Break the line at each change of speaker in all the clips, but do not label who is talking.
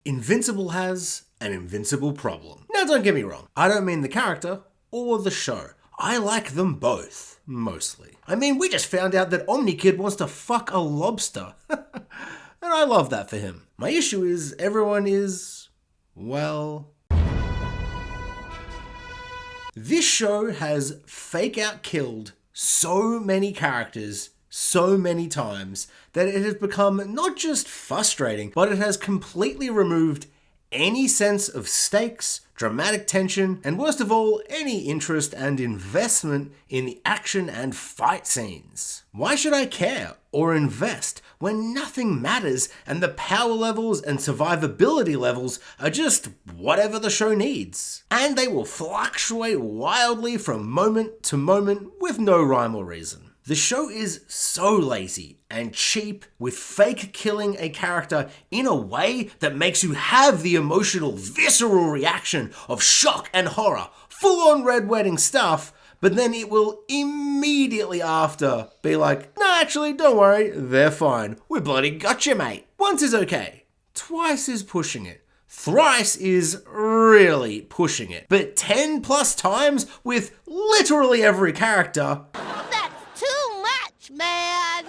Invincible has an invincible problem. Now don't get me wrong, I don't mean the character or the show. I like them both, mostly. I mean, we just found out that OmniKid wants to fuck a lobster. And I love that for him. My issue is everyone is, well... This show has fake out killed so many characters so many times that it has become not just frustrating, but it has completely removed any sense of stakes, dramatic tension, and worst of all, any interest and investment in the action and fight scenes. Why should I care or invest when nothing matters and the power levels and survivability levels are just whatever the show needs? And they will fluctuate wildly from moment to moment with no rhyme or reason. The show is so lazy and cheap with fake killing a character in a way that makes you have the emotional, visceral reaction of shock and horror, full-on red wedding stuff, but then it will immediately after be like, nah, actually, don't worry, they're fine. We bloody got you, mate. Once is okay. Twice is pushing it. Thrice is really pushing it. But 10 plus times with literally every character...
man.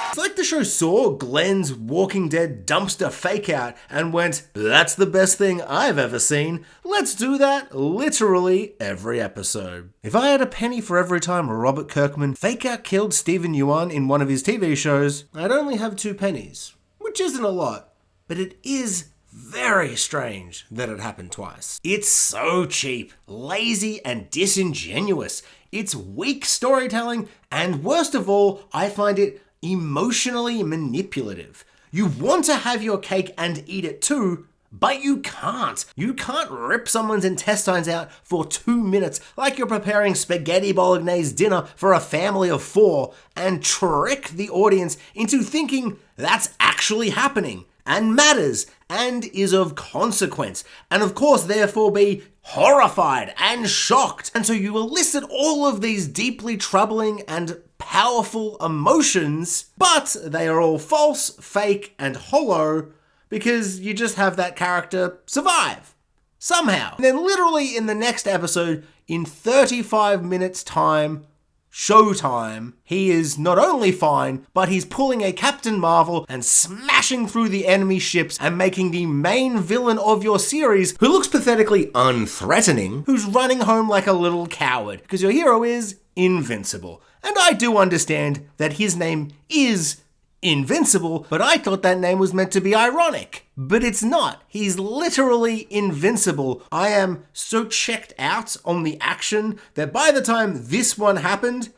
It's like the show saw Glenn's Walking Dead dumpster fake out and went, that's the best thing I've ever seen. Let's do that literally every episode. If I had a penny for every time Robert Kirkman fake out killed Steven Yeun in one of his TV shows, I'd only have 2 pennies, which isn't a lot, but it is very strange that it happened twice. It's so cheap, lazy, and disingenuous. It's weak storytelling, and worst of all, I find it emotionally manipulative. You want to have your cake and eat it too, but you can't. You can't rip someone's intestines out for 2 minutes like you're preparing spaghetti bolognese dinner for a family of 4 and trick the audience into thinking that's actually happening and matters and is of consequence, and of course therefore be horrified and shocked. And so you elicit all of these deeply troubling and powerful emotions, but they are all false, fake, and hollow because you just have that character survive somehow. And then literally in the next episode, in 35 minutes time, showtime, he is not only fine, but he's pulling a Captain Marvel and smashing through the enemy ships and making the main villain of your series, who looks pathetically unthreatening, who's running home like a little coward, because your hero is Invincible. And I do understand that his name is Invincible, but I thought that name was meant to be ironic. But it's not. He's literally invincible. I am so checked out on the action that by the time this one happened,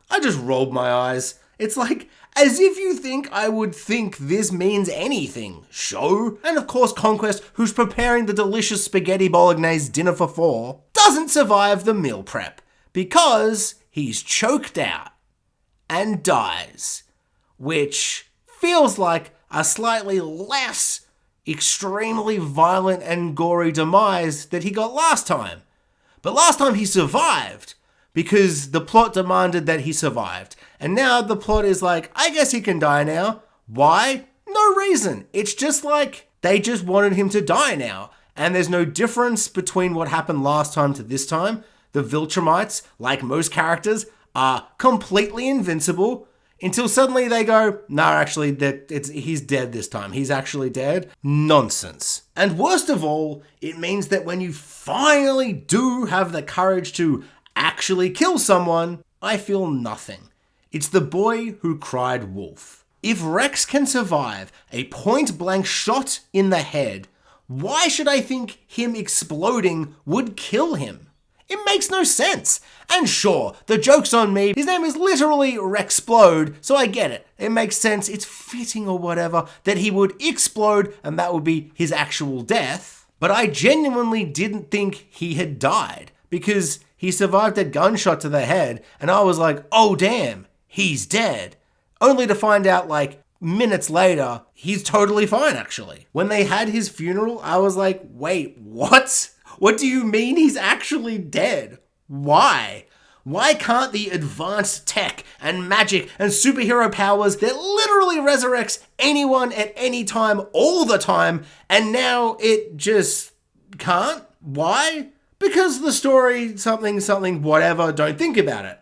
I just rolled my eyes. It's like, as if you think I would think this means anything, show? And of course Conquest, who's preparing the delicious spaghetti bolognese dinner for 4, doesn't survive the meal prep because he's choked out and dies. Which feels like a slightly less extremely violent and gory demise that he got last time. But last time he survived because the plot demanded that he survived. And now the plot is like, I guess he can die now. Why? No reason. It's just like they just wanted him to die now. And there's no difference between what happened last time to this time. The Viltrumites, like most characters, are completely invincible. Until suddenly they go, no, actually, he's dead this time. He's actually dead. Nonsense. And worst of all, it means that when you finally do have the courage to actually kill someone, I feel nothing. It's the boy who cried wolf. If Rex can survive a point-blank shot in the head, why should I think him exploding would kill him? It makes no sense. And sure, the joke's on me. His name is literally Rexplode, so I get it. It makes sense. It's fitting or whatever that he would explode and that would be his actual death. But I genuinely didn't think he had died because he survived a gunshot to the head and I was like, oh damn, he's dead. Only to find out like minutes later, he's totally fine actually. When they had his funeral, I was like, wait, what? What do you mean he's actually dead? Why? Why can't the advanced tech and magic and superhero powers that literally resurrects anyone at any time all the time, and now it just can't? Why? Because the story, something, whatever, don't think about it.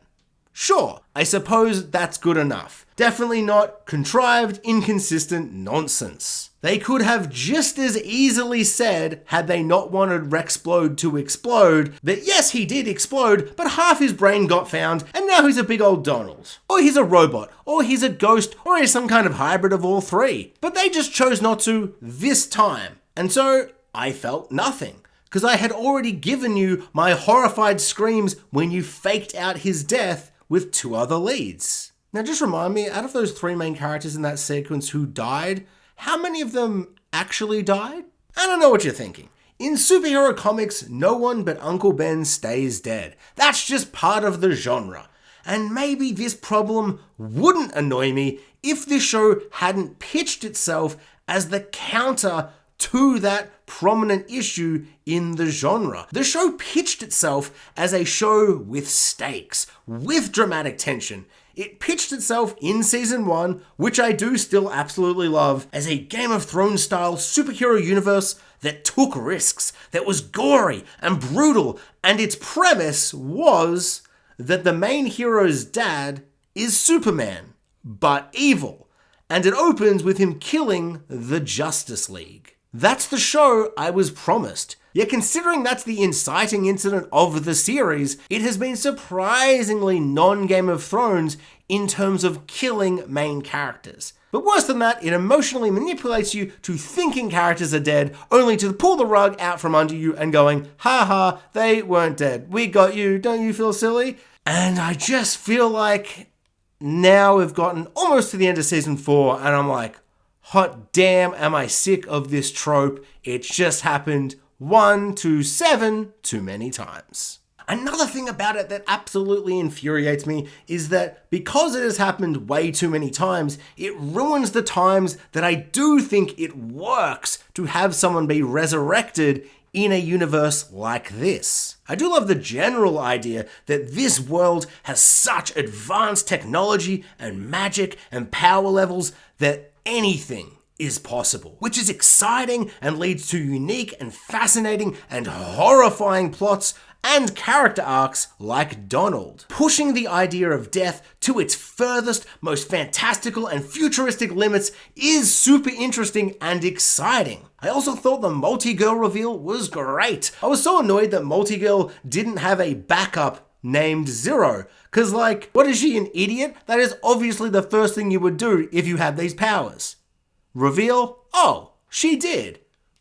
Sure, I suppose that's good enough. Definitely not contrived, inconsistent nonsense. They could have just as easily said, had they not wanted Rexplode to explode, that yes, he did explode, but half his brain got found, and now he's a big old Donald. Or he's a robot, or he's a ghost, or he's some kind of hybrid of all three. But they just chose not to this time. And so, I felt nothing. Because I had already given you my horrified screams when you faked out his death with 2 other leads. Now just remind me, out of those 3 main characters in that sequence who died, how many of them actually died? I don't know what you're thinking. In superhero comics, no one but Uncle Ben stays dead. That's just part of the genre. And maybe this problem wouldn't annoy me if this show hadn't pitched itself as the counter to that prominent issue in the genre. The show pitched itself as a show with stakes, with dramatic tension. It pitched itself in season 1, which I do still absolutely love, as a Game of Thrones style superhero universe that took risks, that was gory and brutal, and its premise was that the main hero's dad is Superman, but evil, and it opens with him killing the Justice League. That's the show I was promised. Yet considering that's the inciting incident of the series, it has been surprisingly non-Game of Thrones in terms of killing main characters. But worse than that, it emotionally manipulates you to thinking characters are dead, only to pull the rug out from under you and going, haha, they weren't dead. We got you, don't you feel silly? And I just feel like now we've gotten almost to the end of season 4 and I'm like, hot damn, am I sick of this trope. It's just happened 1 to 7 too many times. Another thing about it that absolutely infuriates me is that because it has happened way too many times, it ruins the times that I do think it works to have someone be resurrected in a universe like this. I do love the general idea that this world has such advanced technology and magic and power levels that anything is possible, which is exciting and leads to unique and fascinating and horrifying plots and character arcs like Donald. Pushing the idea of death to its furthest, most fantastical and futuristic limits is super interesting and exciting. I also thought the Multi-Girl reveal was great. I was so annoyed that Multi-Girl didn't have a backup named Zero. Cause like, what is she, an idiot? That is obviously the first thing you would do if you had these powers. Reveal? Oh, she did.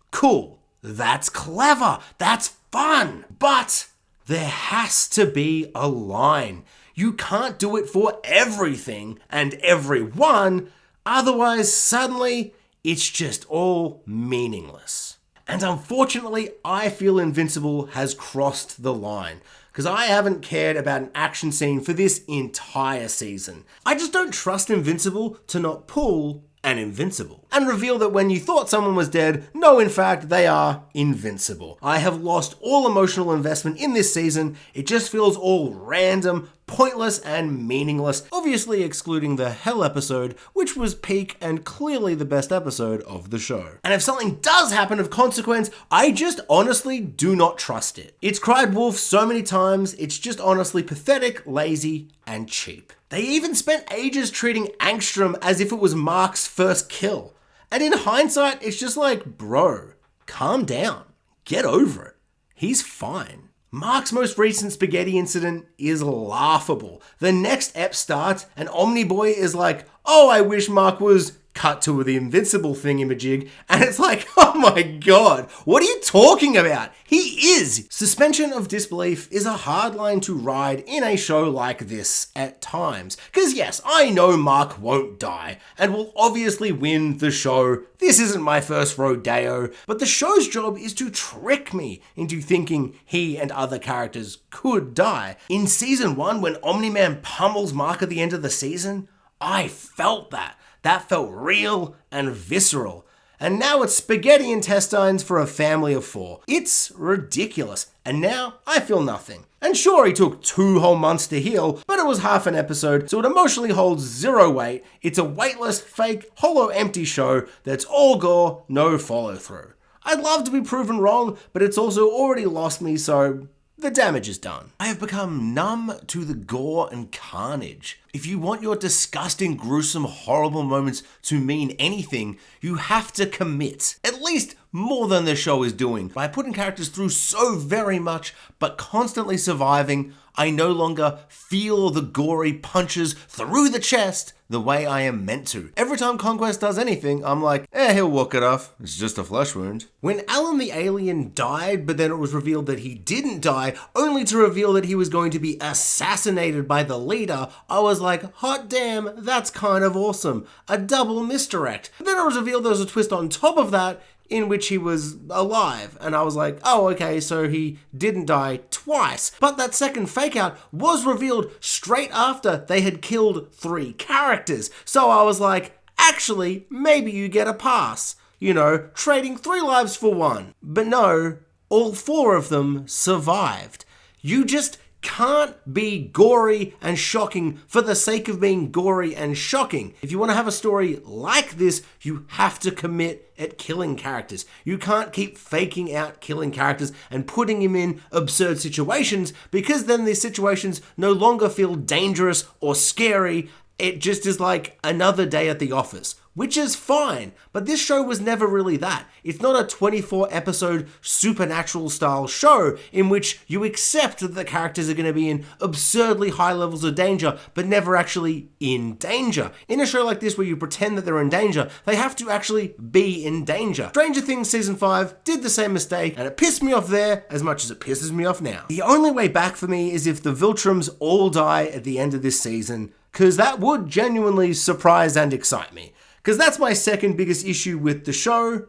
Cool. That's clever. That's fun. But there has to be a line. You can't do it for everything and everyone. Otherwise, suddenly, it's just all meaningless. And unfortunately, I feel Invincible has crossed the line, because I haven't cared about an action scene for this entire season. I just don't trust Invincible to not pull an Invincible and reveal that when you thought someone was dead, no, in fact, they are invincible. I have lost all emotional investment in this season. It just feels all random, pointless, and meaningless, obviously excluding the Hell episode, which was peak and clearly the best episode of the show. And if something does happen of consequence, I just honestly do not trust it. It's cried wolf so many times, it's just honestly pathetic, lazy, and cheap. They even spent ages treating Angstrom as if it was Mark's first kill. And in hindsight, it's just like, bro, calm down. Get over it. He's fine. Mark's most recent spaghetti incident is laughable. The next ep starts and Omniboy is like, oh, I wish Mark was cut to the Invincible thingamajig, and it's like, oh my god, what are you talking about? He is! Suspension of disbelief is a hard line to ride in a show like this at times. Because yes, I know Mark won't die, and will obviously win the show. This isn't my first rodeo, but the show's job is to trick me into thinking he and other characters could die. In season 1, when Omni-Man pummels Mark at the end of the season, I felt that. That felt real and visceral. and now it's spaghetti intestines for a family of 4. It's ridiculous, and now I feel nothing. And sure, he took 2 whole months to heal, but it was half an episode, so it emotionally holds 0 weight. It's a weightless, fake, hollow, empty show that's all gore, no follow through. I'd love to be proven wrong, but it's also already lost me, so the damage is done. I have become numb to the gore and carnage. If you want your disgusting, gruesome, horrible moments to mean anything, you have to commit. At least more than the show is doing. By putting characters through so very much, but constantly surviving, I no longer feel the gory punches through the chest the way I am meant to. Every time Conquest does anything, I'm like, he'll walk it off. It's just a flesh wound. When Alan the alien died, but then it was revealed that he didn't die, only to reveal that he was going to be assassinated by the leader, I was like, hot damn, that's kind of awesome. A double misdirect. Then it was revealed there was a twist on top of that, in which he was alive, and I was like, oh, okay, so he didn't die twice. But that second fake out was revealed straight after they had killed 3 characters. So I was like, actually, maybe you get a pass. You know, trading 3 lives for 1. But no, all 4 of them survived. You just can't be gory and shocking for the sake of being gory and shocking. If you want to have a story like this, you have to commit at killing characters. You can't keep faking out killing characters and putting him in absurd situations, because then these situations no longer feel dangerous or scary. It just is like another day at the office, which is fine, but this show was never really that. It's not a 24 episode supernatural style show in which you accept that the characters are going to be in absurdly high levels of danger, but never actually in danger. In a show like this where you pretend that they're in danger, they have to actually be in danger. Stranger Things Season 5 did the same mistake, and it pissed me off there as much as it pisses me off now. The only way back for me is if the Viltrums all die at the end of this season, because that would genuinely surprise and excite me. Because that's my second biggest issue with the show.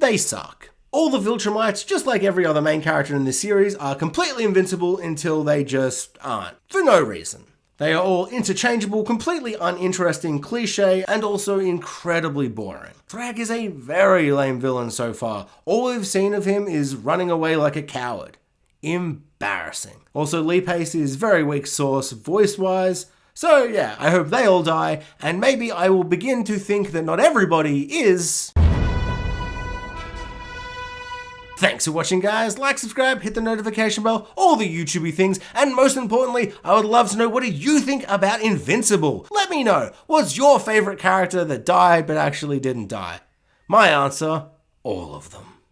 They suck. All the Viltrumites, just like every other main character in this series, are completely invincible until they just aren't. For no reason. They are all interchangeable, completely uninteresting, cliche, and also incredibly boring. Thrag is a very lame villain so far. All we've seen of him is running away like a coward. Embarrassing. Also, Lee Pace is very weak sauce voice-wise. So yeah, I hope they all die, and maybe I will begin to think that not everybody is. Thanks for watching, guys. Like, subscribe, hit the notification bell, all the YouTubey things, and most importantly, I would love to know, what do you think about Invincible? Let me know. What's your favorite character that died but actually didn't die? My answer, all of them.